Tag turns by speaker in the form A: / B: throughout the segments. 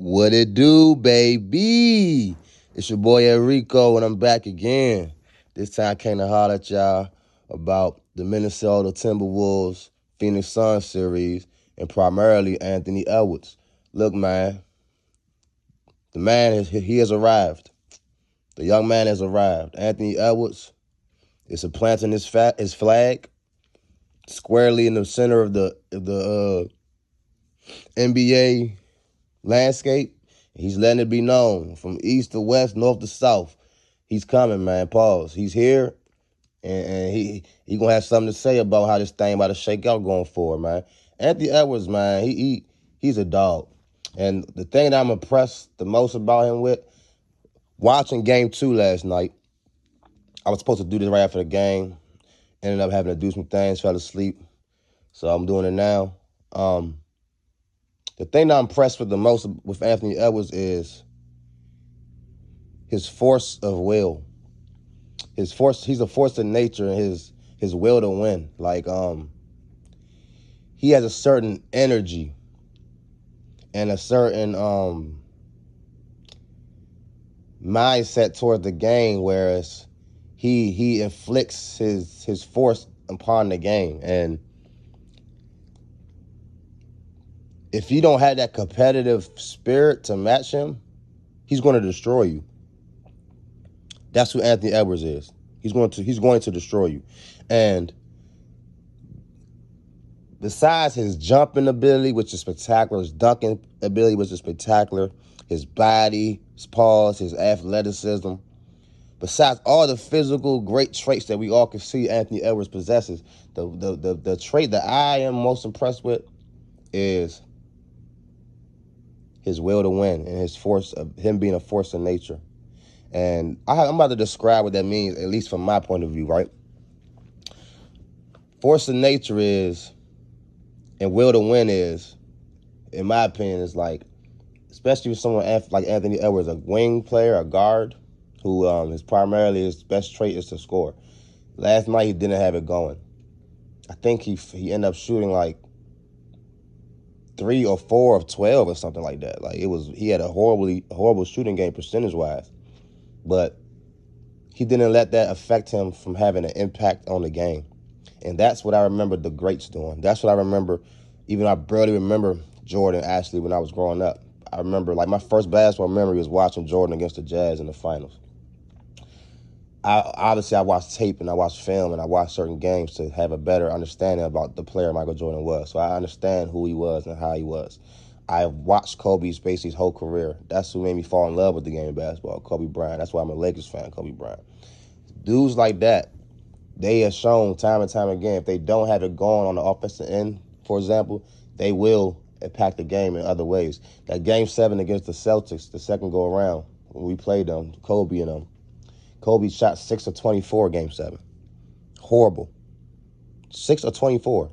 A: What it do, baby? It's your boy Enrico, and I'm back again. This time I came to holler at y'all about the Minnesota Timberwolves Phoenix Suns series, and primarily Anthony Edwards. Look, man, he has arrived. The young man has arrived. Anthony Edwards is planting his flag squarely in the center of the NBA landscape. He's letting it be known from east to west, north to south. He's coming, man. Pause. He's here, and he gonna have something to say about how this thing about to shake out going forward, man. Anthony Edwards, man, he's a dog. And the thing that I'm impressed the most about him with, watching game 2 last night, I was supposed to do this right after the game. Ended up having to do some things, fell asleep. So I'm doing it now. The thing that I'm impressed with the most with Anthony Edwards is his force of will. He's a force of nature, and his will to win. He has a certain energy and a certain mindset toward the game, whereas he inflicts his force upon the game. And if you don't have that competitive spirit to match him, he's going to destroy you. That's who Anthony Edwards is. He's going to destroy you. And besides his jumping ability, which is spectacular, his dunking ability, which is spectacular, his body, his paws, his athleticism, besides all the physical great traits that we all can see Anthony Edwards possesses, the trait that I am most impressed with is his will to win and his force of him being a force of nature. And I'm about to describe what that means, at least from my point of view, right? Force of nature is, and will to win is, in my opinion, is like, especially with someone like Anthony Edwards, a wing player, a guard, who is primarily his best trait is to score. Last night he didn't have it going. I think he ended up shooting like 3 or 4 of 12 or something like that. He had a horrible shooting game percentage wise, but he didn't let that affect him from having an impact on the game. And that's what I remember the greats doing. That's what I remember. Even I barely remember Jordan Ashley when I was growing up. I remember, like, my first basketball memory was watching Jordan against the Jazz in the finals. I watched tape and I watched film and I watched certain games to have a better understanding about the player Michael Jordan was. So I understand who he was and how he was. I watched Kobe's basically his whole career. That's who made me fall in love with the game of basketball, Kobe Bryant. That's why I'm a Lakers fan, Kobe Bryant. Dudes like that, they have shown time and time again, if they don't have it going on the offensive end, for example, they will impact the game in other ways. That Game 7 against the Celtics, the second go around, when we played them, Kobe and them, Kobe shot 6 of 24 Game 7. Horrible. 6 of 24.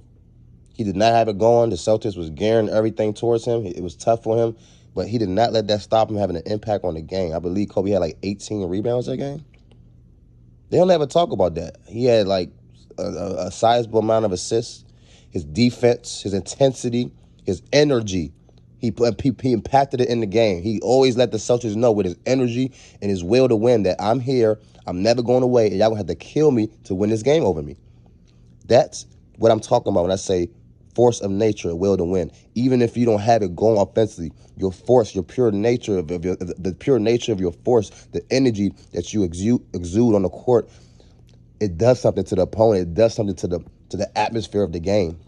A: He did not have it going. The Celtics was gearing everything towards him. It was tough for him, but he did not let that stop him having an impact on the game. I believe Kobe had like 18 rebounds that game. They don't ever talk about that. He had like a sizable amount of assists. His defense, his intensity, his energy, he impacted it in the game. He always let the Celtics know with his energy and his will to win that I'm here, I'm never going away, and y'all going to have to kill me to win this game over me. That's what I'm talking about when I say force of nature, will to win. Even if you don't have it going offensively, your force, your pure nature the pure nature of your force, the energy that you exude on the court, it does something to the opponent. It does something to the atmosphere of the game.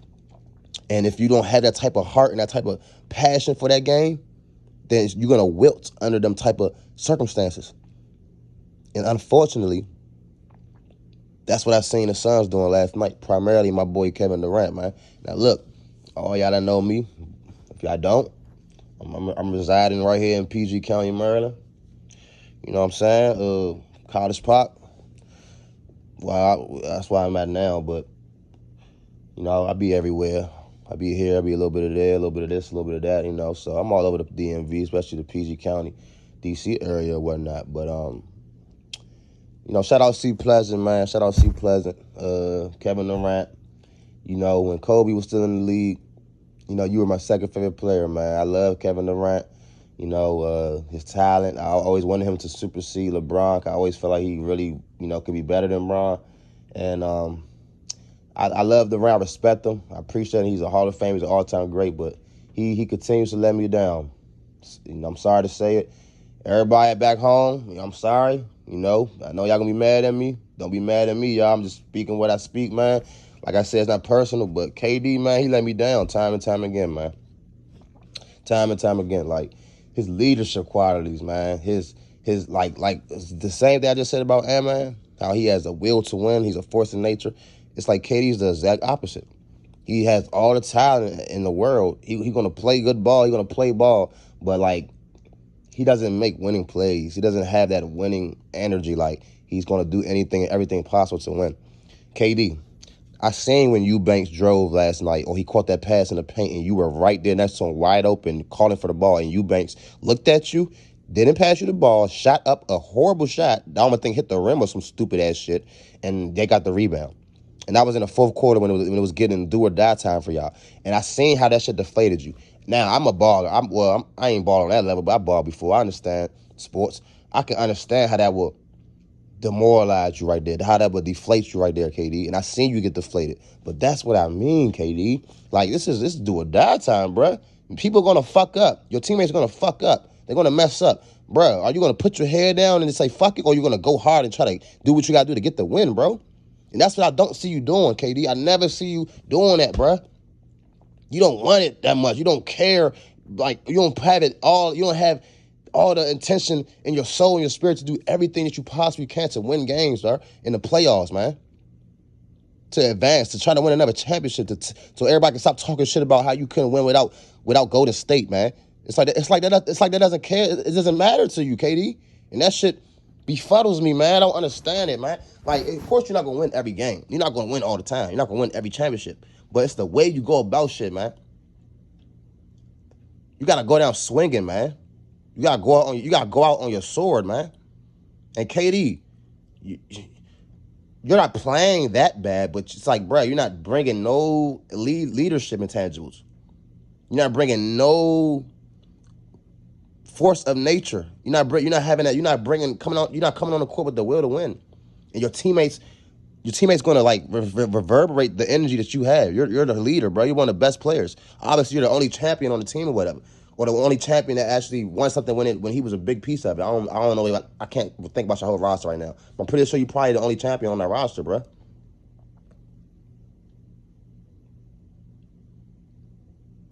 A: And if you don't have that type of heart and that type of passion for that game, then you're going to wilt under them type of circumstances. And unfortunately, that's what I seen the Suns doing last night, primarily my boy Kevin Durant, man. Now, look, all y'all that know me, if y'all don't, I'm residing right here in PG County, Maryland. You know what I'm saying? College Park. Well, that's where I'm at now, but, you know, I be everywhere. I be here, I be a little bit of there, a little bit of this, a little bit of that, you know. So I'm all over the DMV, especially the PG County, DC area or whatnot. But, you know, shout out C Pleasant, man. Shout out C Pleasant. Kevin Durant. You know, when Kobe was still in the league, you know, you were my second favorite player, man. I love Kevin Durant. His talent. I always wanted him to supersede LeBron. I always felt like he really, could be better than LeBron. And I love the round, respect him. I appreciate him. He's a Hall of Fame. He's an all-time great, but he continues to let me down. I'm sorry to say it. Everybody back home, I'm sorry. I know y'all gonna be mad at me. Don't be mad at me, y'all. I'm just speaking what I speak, man. Like I said, it's not personal, but KD, man, he let me down time and time again, man. Time and time again. Like, his leadership qualities, man. His like the same thing I just said about Ant-Man, how he has a will to win. He's a force of nature. It's like KD's the exact opposite. He has all the talent in the world. He's gonna play good ball. He's gonna play ball, but like, he doesn't make winning plays. He doesn't have that winning energy. Like, he's gonna do anything and everything possible to win. KD, I seen when Eubanks drove last night, or he caught that pass in the paint, and you were right there next to him, wide open, calling for the ball, and Eubanks looked at you, didn't pass you the ball, shot up a horrible shot. The only thing hit the rim or some stupid ass shit, and they got the rebound. And that was in the fourth quarter when it was getting do or die time for y'all. And I seen how that shit deflated you. Now, I'm a baller. I ain't baller on that level, but I balled before. I understand sports. I can understand how that will demoralize you right there, how that would deflate you right there, KD. And I seen you get deflated. But that's what I mean, KD. Like, this is do or die time, bruh. People are gonna fuck up. Your teammates are gonna fuck up. They're gonna mess up. Bruh, are you gonna put your head down and say fuck it, or are you gonna go hard and try to do what you gotta do to get the win, bro? And that's what I don't see you doing, KD. I never see you doing that, bruh. You don't want it that much. You don't care. Like, you don't have it all. You don't have all the intention in your soul and your spirit to do everything that you possibly can to win games, sir, in the playoffs, man. To advance, to try to win another championship, so everybody can stop talking shit about how you couldn't win without Golden State, man. It's like that doesn't care. It doesn't matter to you, KD. And that shit befuddles me, man. I don't understand it, man. Like, of course you're not gonna win every game. You're not gonna win all the time. You're not gonna win every championship. But it's the way you go about shit, man. You gotta go down swinging, man. You gotta go out on your sword, man. And KD, you're not playing that bad, but it's like, bro, you're not bringing no leadership intangibles. You're not bringing no force of nature. You're not having that. You're not coming on the court with the will to win. And your teammates going to like reverberate the energy that you have. You're the leader, bro. You're one of the best players. Obviously, you're the only champion on the team or whatever, or the only champion that actually won something when he was a big piece of it. I don't know. I can't think about your whole roster right now. I'm pretty sure you're probably the only champion on that roster, bro.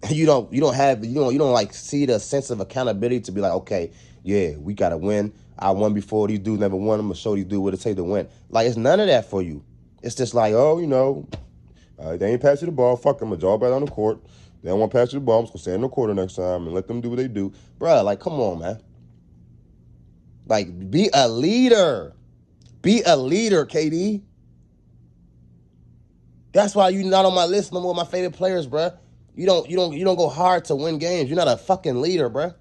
A: You don't like see the sense of accountability to be like, okay, yeah, we gotta win. I won before, these dudes never won. I'm gonna show these dudes what it takes to win. Like, it's none of that for you. It's just like, oh, they ain't pass you the ball. Fuck them. I'm gonna draw back on the court. They don't want to pass you the ball. I'm just gonna stand in the corner next time and let them do what they do, bro. Like, come on, man. Like, be a leader. Be a leader, KD. That's why you're not on my list no more of my favorite players, bro. You don't go hard to win games. You're not a fucking leader, bro.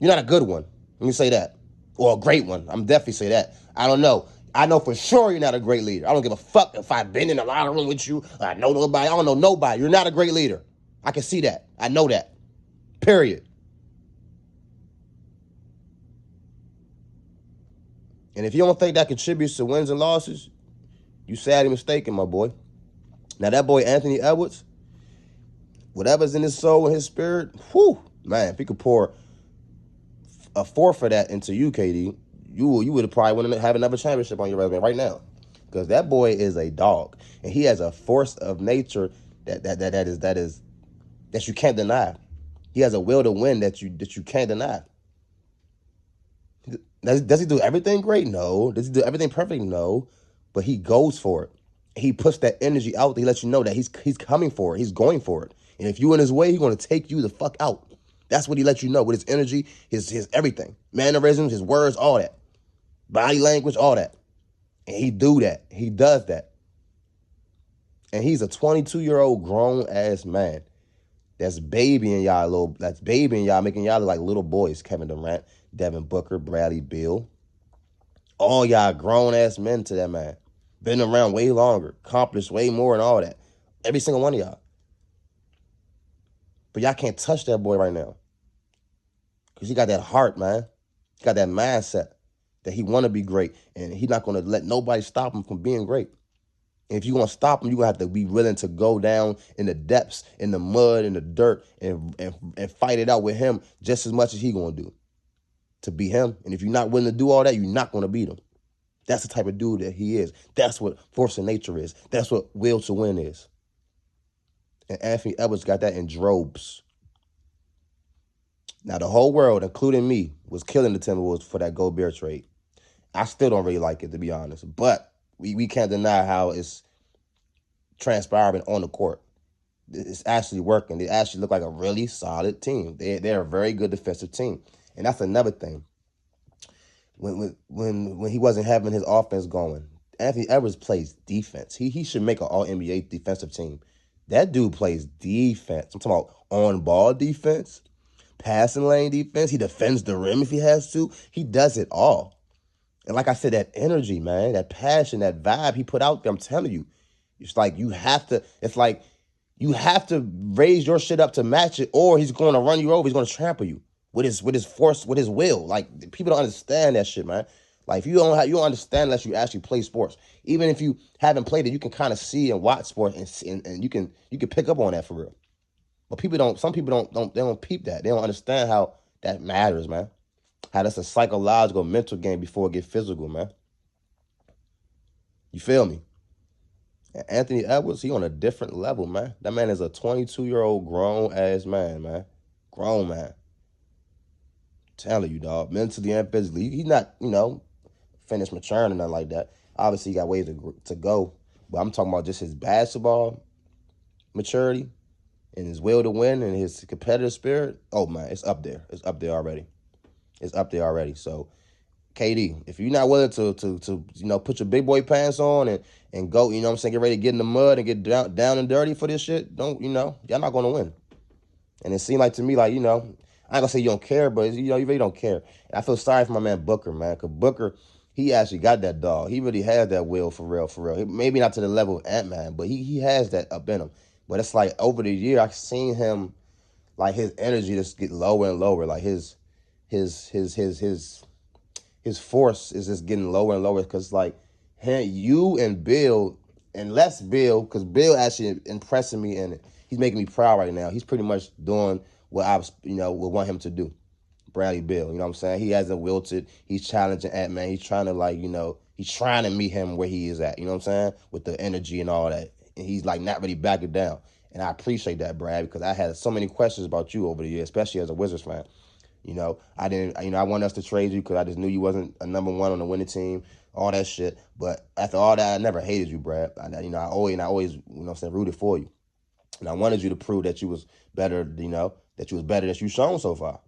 A: You're not a good one. Let me say that. Or a great one. I'm definitely say that. I don't know. I know for sure you're not a great leader. I don't give a fuck if I've been in the locker room with you. I know nobody. I don't know nobody. You're not a great leader. I can see that. I know that. Period. And if you don't think that contributes to wins and losses, you sadly mistaken, my boy. Now, that boy Anthony Edwards, whatever's in his soul and his spirit, whew, man, if he could pour a fourth of that into you, KD, you would have probably have another championship on your resume right now. Because that boy is a dog. And he has a force of nature that you can't deny. He has a will to win that you can't deny. Does he do everything great? No. Does he do everything perfect? No. But he goes for it. He puts that energy out. He lets you know that he's coming for it. He's going for it. And if you're in his way, he's going to take you the fuck out. That's what he lets you know with his energy, his everything. Mannerisms, his words, all that. Body language, all that. And he do that. He does that. And he's a 22-year-old grown-ass man that's babying y'all, making y'all look like little boys. Kevin Durant, Devin Booker, Bradley Beal. All y'all grown-ass men to that man. Been around way longer, accomplished way more and all that. Every single one of y'all. But y'all can't touch that boy right now. Because he got that heart, man. He got that mindset that he want to be great. And he's not going to let nobody stop him from being great. And if you're going to stop him, you're going to have to be willing to go down in the depths, in the mud, in the dirt, and fight it out with him just as much as he's going to do to beat him. And if you're not willing to do all that, you're not going to beat him. That's the type of dude that he is. That's what force of nature is. That's what will to win is. And Anthony Edwards got that in droves. Now, the whole world, including me, was killing the Timberwolves for that Gobert trade. I still don't really like it, to be honest. But we can't deny how it's transpiring on the court. It's actually working. They actually look like a really solid team. They're a very good defensive team. And that's another thing. When he wasn't having his offense going, Anthony Edwards plays defense. He should make an all-NBA defensive team. That dude plays defense. I'm talking about on-ball defense, passing lane defense. He defends the rim if he has to. He does it all. And like I said, that energy, man, that passion, that vibe he put out there, I'm telling you, it's like you have to raise your shit up to match it, or he's going to run you over. He's going to trample you with his force, with his will. Like, people don't understand that shit, man. Like, if you don't understand unless you actually play sports. Even if you haven't played it, you can kind of see and watch sports, and you can pick up on that for real. But some people don't peep that. They don't understand how that matters, man. How that's a psychological, mental game before it get physical, man. You feel me? And Anthony Edwards, he on a different level, man. That man is a 22-year-old grown-ass man, man. Grown man. I'm telling you, dog. Mentally and physically. He's not, finished maturing or nothing like that. Obviously, he got ways to go. But I'm talking about just his basketball maturity and his will to win and his competitive spirit. Oh, man, it's up there. It's up there already. So, KD, if you're not willing to put your big boy pants on and go, get ready to get in the mud and get down and dirty for this shit, y'all not going to win. And it seemed like to me, like, I ain't going to say you don't care, but, you really don't care. And I feel sorry for my man Booker, man, because Booker, he actually got that dog. He really has that will for real. Maybe not to the level of Ant-Man, but he has that up in him. But it's like over the year, I've seen him, like, his energy just get lower and lower. Like, his force is just getting lower and lower because, like, you and Bill, and less Bill, because Bill actually impressing me and he's making me proud right now. He's pretty much doing what I would want him to do. Bradley Beal, you know what I'm saying? He hasn't wilted. He's challenging Ant-Man. He's trying to, he's trying to meet him where he is at, you know what I'm saying? With the energy and all that. And he's, like, not really backing down. And I appreciate that, Brad, because I had so many questions about you over the years, especially as a Wizards fan. I wanted us to trade you because I just knew you wasn't a number one on the winning team, all that shit. But after all that, I never hated you, Brad. I always rooted for you. And I wanted you to prove that you was better, that you was better than you've shown so far.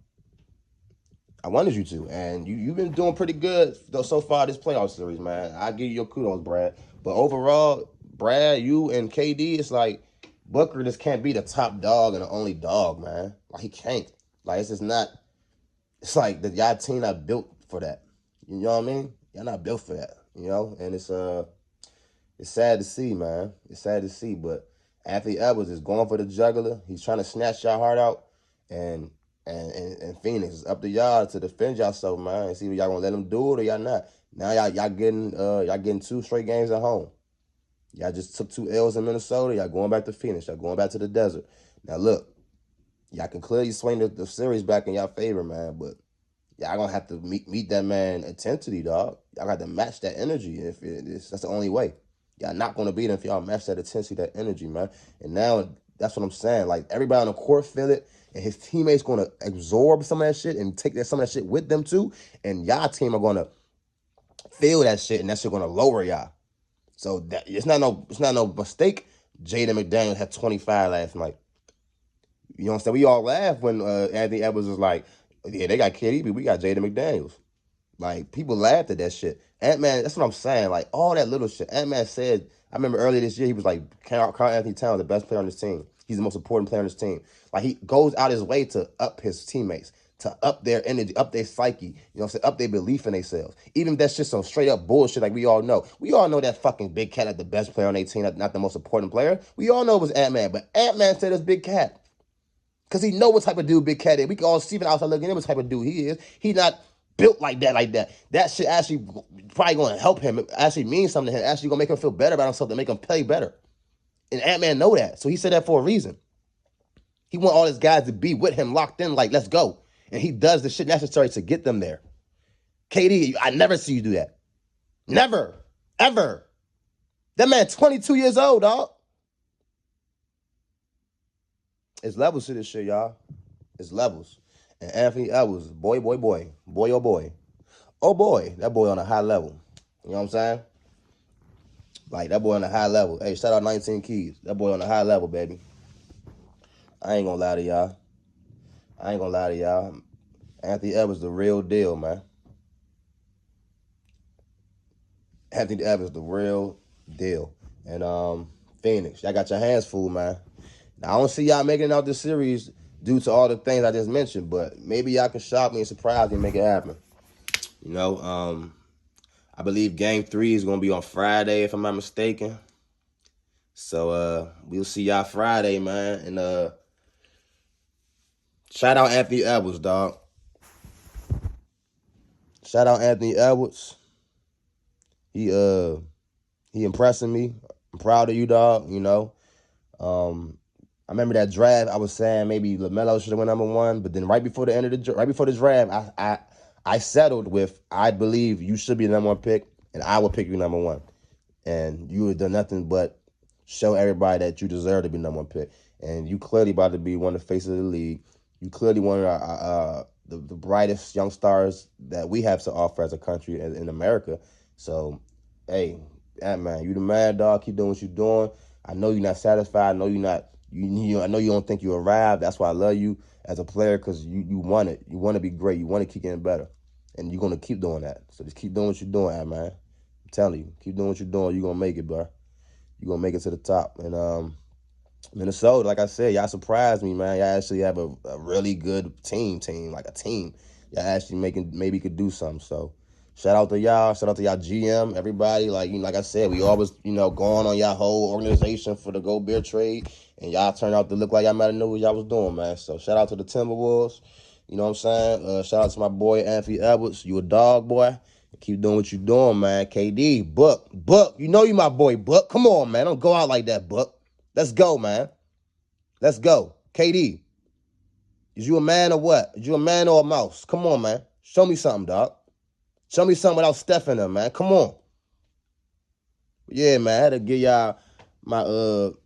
A: I wanted you to, and you've been doing pretty good so far this playoff series, man. I give you your kudos, Brad. But overall, Brad, you and KD, it's like Booker just can't be the top dog and the only dog, man. Like, he can't. Like, it's just not. It's like y'all team not built for that. You know what I mean? Y'all not built for that. And it's sad to see, man. It's sad to see, but Anthony Edwards is going for the jugular. He's trying to snatch y'all heart out, and Phoenix, it's up to y'all to defend yourself, man. And see if y'all gonna let him do it or y'all not. Now y'all getting 2 straight games at home. Y'all just took 2 L's in Minnesota. Y'all going back to Phoenix. Y'all going back to the desert. Now look, y'all can clearly swing the series back in y'all favor, man. But y'all gonna have to meet that man intensity, dog. Y'all got to match that energy. That's the only way. Y'all not gonna beat him if y'all match that intensity, that energy, man. And now that's what I'm saying. Like, everybody on the court feel it. And his teammates going to absorb some of that shit and take some of that shit with them too. And y'all team are going to feel that shit, and that shit going to lower y'all. So it's not no mistake. Jaden McDaniels had 25 last night. You know what I'm saying? We all laughed when Anthony Edwards was like, yeah, they got KD, but we got Jaden McDaniels. Like, people laughed at that shit. Ant-Man, that's what I'm saying. Like, all that little shit. Ant-Man said, I remember earlier this year, he was like, Karl Anthony Towns, the best player on this team. He's the most important player on this team. Like, he goes out his way to up his teammates, to up their energy, up their psyche, you know what I'm saying, up their belief in themselves. Even if that's just some straight up bullshit like we all know. We all know that fucking Big Cat is the best player on their team, not the most important player. We all know it was Ant-Man, but Ant-Man said it's Big Cat. Because he know what type of dude Big Cat is. We can all see it outside looking at what type of dude he is. He not built like that. That shit actually probably going to help him. It actually means something to him. Actually going to make him feel better about himself, to make him play better. And Ant-Man know that. So he said that for a reason. He want all his guys to be with him, locked in, like, let's go. And he does the shit necessary to get them there. KD, I never see you do that. Never. Ever. That man 22 years old, dog. It's levels to this shit, y'all. It's levels. And Anthony Edwards, boy, oh boy. Oh boy, that boy on a high level. You know what I'm saying? Like, that boy on a high level. Hey, shout out 19 Keys. That boy on a high level, baby. I ain't gonna lie to y'all. Anthony Edwards, the real deal, man. Anthony Edwards, the real deal. And Phoenix, y'all got your hands full, man. Now, I don't see y'all making it out this series due to all the things I just mentioned, but maybe y'all can shock me and surprise me and make it happen. You know, I believe Game 3 is going to be on Friday, if I'm not mistaken. So, we'll see y'all Friday, man. And shout out Anthony Edwards, dog. Shout out Anthony Edwards. He impressing me. I'm proud of you, dog. You know, I remember that draft. I was saying maybe LaMelo should have went #1, but then right before the draft, I settled with, I believe you should be the #1 pick, and I will pick you #1. And you have done nothing but show everybody that you deserve to be #1 pick. And you clearly about to be one of the faces of the league. You clearly one of the brightest young stars that we have to offer as a country in America. So, hey, man, you the mad dog. Keep doing what you're doing. I know you're not satisfied. I know you're not. I know you don't think you arrived. That's why I love you as a player, because you want it. You want to be great. You want to keep getting better, and you're gonna keep doing that. So just keep doing what you're doing, man. I'm telling you, keep doing what you're doing. You're gonna make it, bro. You're gonna make it to the top. And Minnesota, like I said, y'all surprised me, man. Y'all actually have a really good team, like a team. Y'all actually maybe could do something. So shout out to y'all. Shout out to y'all GM, everybody. Like I said, we always, going on y'all whole organization for the Gobert trade. And y'all turned out to look like y'all might have knew what y'all was doing, man. So shout out to the Timberwolves. You know what I'm saying? Shout out to my boy, Anthony Edwards. You a dog, boy. Keep doing what you doing, man. KD, Book. You know you my boy, Book. Come on, man. Don't go out like that, Book. Let's go, man. Let's go. KD, is you a man or what? Is you a man or a mouse? Come on, man. Show me something, dog. Show me something without Steph in them, man. Come on. Yeah, man. I had to give y'all my 2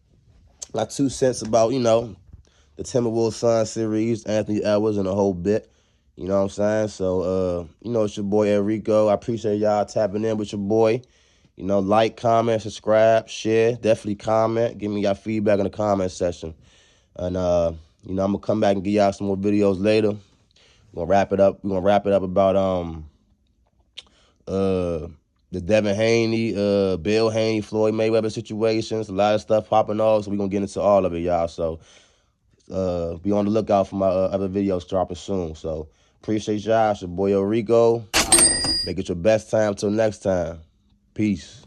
A: cents about, the Timberwolves Sun series, Anthony Edwards, and the whole bit. You know what I'm saying? So, it's your boy Enrico. I appreciate y'all tapping in with your boy. Like, comment, subscribe, share. Definitely comment. Give me your feedback in the comment section. And, I'm going to come back and give y'all some more videos later. We're going to wrap it up. We're going to wrap it up about the Devin Haney, Bill Haney, Floyd Mayweather situations. A lot of stuff popping off, so we're going to get into all of it, y'all. So be on the lookout for my other videos dropping soon. So appreciate y'all. It's your boy Rico. Make it your best time till next time. Peace.